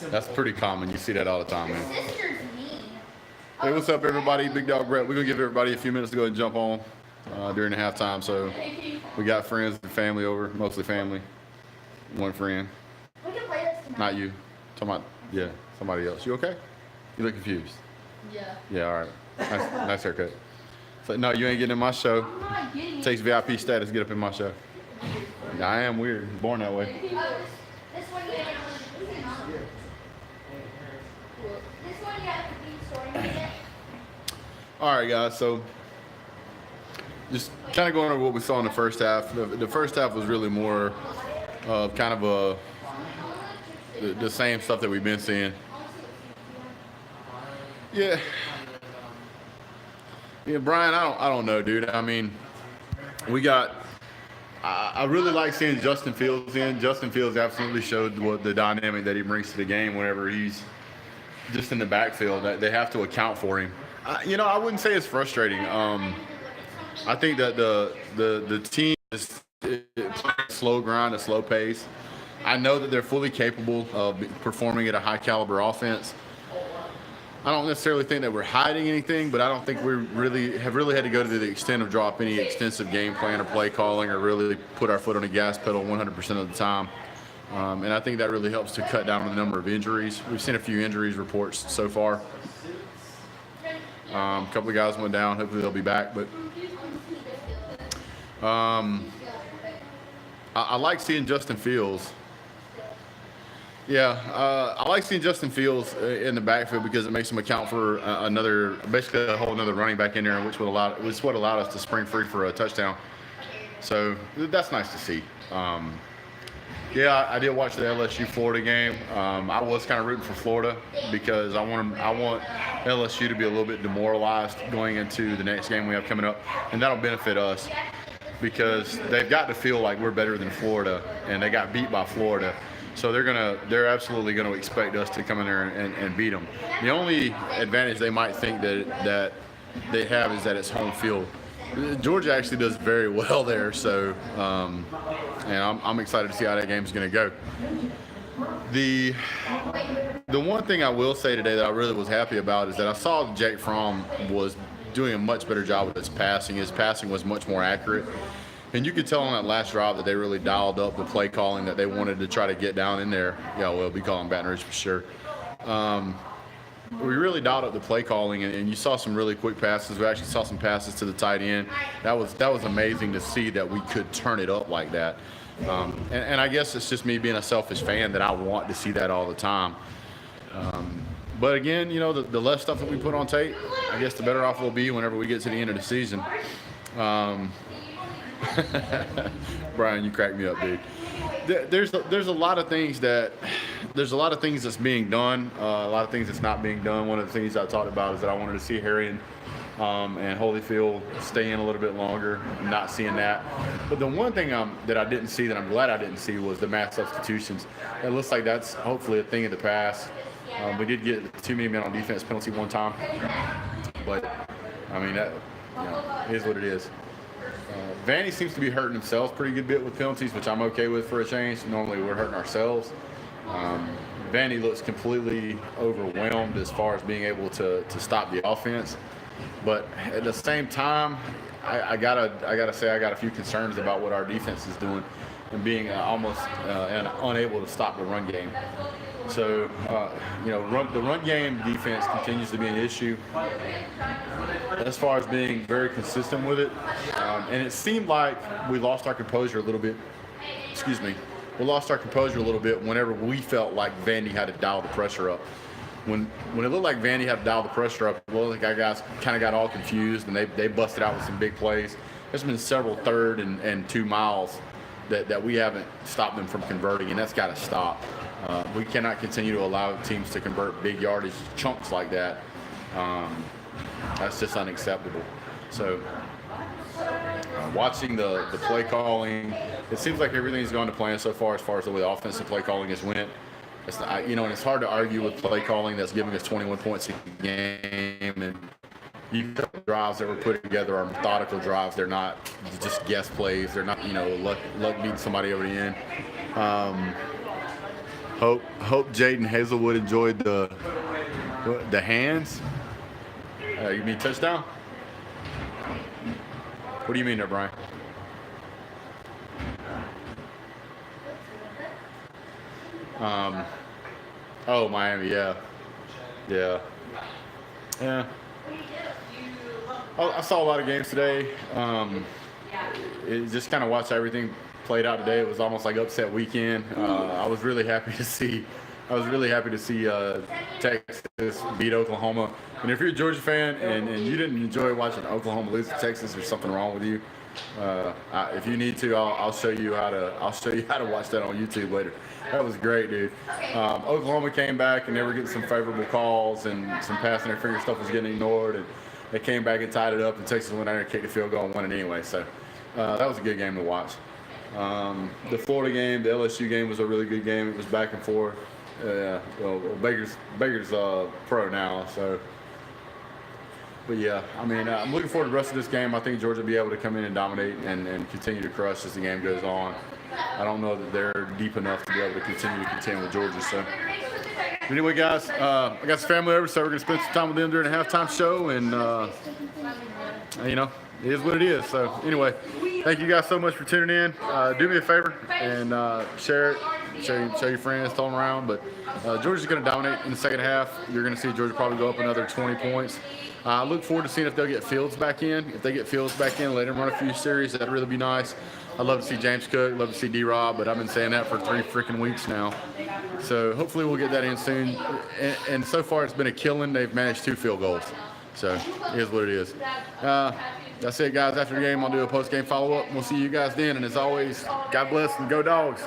That's pretty common. You see that all the time, man. Sister's mean. Hey, what's up, everybody? Big Dog Brett. We're going to give everybody a few minutes to go and jump on during the halftime. So we got friends and family over, mostly family. One friend. We can play this tonight. Not you. Talking about, yeah, somebody else. You okay? You look confused. Yeah. Yeah, all right. Nice haircut. So, no, you ain't getting in my show. I'm not getting it. Takes VIP status to get up in my show. Yeah, I am weird. Born that way. This one you have This one you have to be sorting it. All right, guys. So just kind of going over what we saw in the first half. The first half was really more of kind of the same stuff that we've been seeing. Yeah. Yeah, Brian, I don't know, dude. I mean, I really like seeing Justin Fields in. Justin Fields absolutely showed what the dynamic that he brings to the game whenever he's just in the backfield. That they have to account for him. I wouldn't say it's frustrating. I think that the team is playing a slow grind, a slow pace. I know that they're fully capable of performing at a high caliber offense. I don't necessarily think that we're hiding anything, but I don't think we have had to go to the extent of drop any extensive game plan or play calling or really put our foot on the gas pedal 100% of the time. And I think that really helps to cut down on the number of injuries. We've seen a few injuries reports so far. A couple of guys went down. Hopefully they'll be back. But I like seeing Justin Fields. Yeah, I like seeing Justin Fields in the backfield because it makes him account for basically a whole another running back in there, which what allowed us to spring free for a touchdown. So that's nice to see. Yeah, I did watch the LSU Florida game. I was kind of rooting for Florida because I want LSU to be a little bit demoralized going into the next game we have coming up, and that'll benefit us because they've got to feel like we're better than Florida, and they got beat by Florida. So they're absolutely going to expect us to come in there and beat them. The only advantage they might think that they have is that it's home field. Georgia actually does very well there, so and I'm excited to see how that game's going to go. The one thing I will say today that I really was happy about is that I saw Jake Fromm was doing a much better job with his passing. His passing was much more accurate. And you could tell on that last drive that they really dialed up the play calling that they wanted to try to get down in there. Yeah, we'll be calling Baton Rouge for sure. We really dialed up the play calling, and you saw some really quick passes. We actually saw some passes to the tight end. That was amazing to see that we could turn it up like that. And I guess it's just me being a selfish fan that I want to see that all the time. But again, the less stuff that we put on tape, I guess the better off we'll be whenever we get to the end of the season. Brian, you crack me up, dude. There's a lot of things that's being done, a lot of things that's not being done. One of the things I talked about is that I wanted to see Harry and Holyfield stay in a little bit longer. I'm not seeing that. But the one thing that I didn't see that I'm glad I didn't see was the mass substitutions. It looks like that's hopefully a thing of the past. We did get too many men on defense penalty one time, but I mean that is what it is. Vandy seems to be hurting himself pretty good bit with penalties, which I'm okay with for a change. Normally we're hurting ourselves. Vandy looks completely overwhelmed as far as being able to stop the offense. But at the same time, I gotta say I got a few concerns about what our defense is doing and being almost unable to stop the run game. So, the run game defense continues to be an issue as far as being very consistent with it. And it seemed like we lost our composure a little bit. We lost our composure a little bit whenever we felt like Vandy had to dial the pressure up. When it looked like Vandy had to dial the pressure up, well, the guys kind of got all confused and they busted out with some big plays. There's been several 3rd and 2 miles that we haven't stopped them from converting, and that's got to stop. We cannot continue to allow teams to convert big yardage chunks like that. That's just unacceptable. So watching the play calling, it seems like everything's gone to plan so far as the way the offensive play calling has went. And it's hard to argue with play calling that's giving us 21 points a game. And the drives that were put together are methodical drives. They're not just guess plays. They're not, luck beating somebody over the end. Hope Jaden Hazelwood enjoyed the hands. You mean touchdown? What do you mean there, Brian? Oh, Miami, yeah. Yeah. Yeah. I saw a lot of games today. It just kind of watched everything played out today. It was almost like upset weekend. I was really happy to see. Texas beat Oklahoma. And if you're a Georgia fan and you didn't enjoy watching Oklahoma lose to Texas, there's something wrong with you. If you need to, I'll show you how to watch that on YouTube later. That was great, dude. Oklahoma came back and they were getting some favorable calls and some pass interference stuff was getting ignored, and they came back and tied it up. And Texas went out there and kicked the field goal and won it anyway. So that was a good game to watch. The Florida game, the LSU game was a really good game. It was back and forth. Well, Baker's pro now, so. But yeah, I mean, I'm looking forward to the rest of this game. I think Georgia will be able to come in and dominate and continue to crush as the game goes on. I don't know that they're deep enough to be able to continue to contend with Georgia. So anyway, guys, I got some family over, so we're going to spend some time with them during the halftime show. And, you know, it is what it is. So anyway, thank you guys so much for tuning in. Do me a favor and share it. Show your friends, tell them around. But Georgia's going to dominate in the second half. You're going to see Georgia probably go up another 20 points. I look forward to seeing if they'll get Fields back in. If they get Fields back in, let him run a few series. That'd really be nice. I'd love to see James Cook, love to see D-Rob, but I've been saying that for 3 freaking weeks now. So hopefully we'll get that in soon. And so far it's been a killing. They've managed 2 field goals. So it is what it is. That's it, guys. After the game, I'll do a post-game follow-up. We'll see you guys then. And as always, God bless and go Dogs.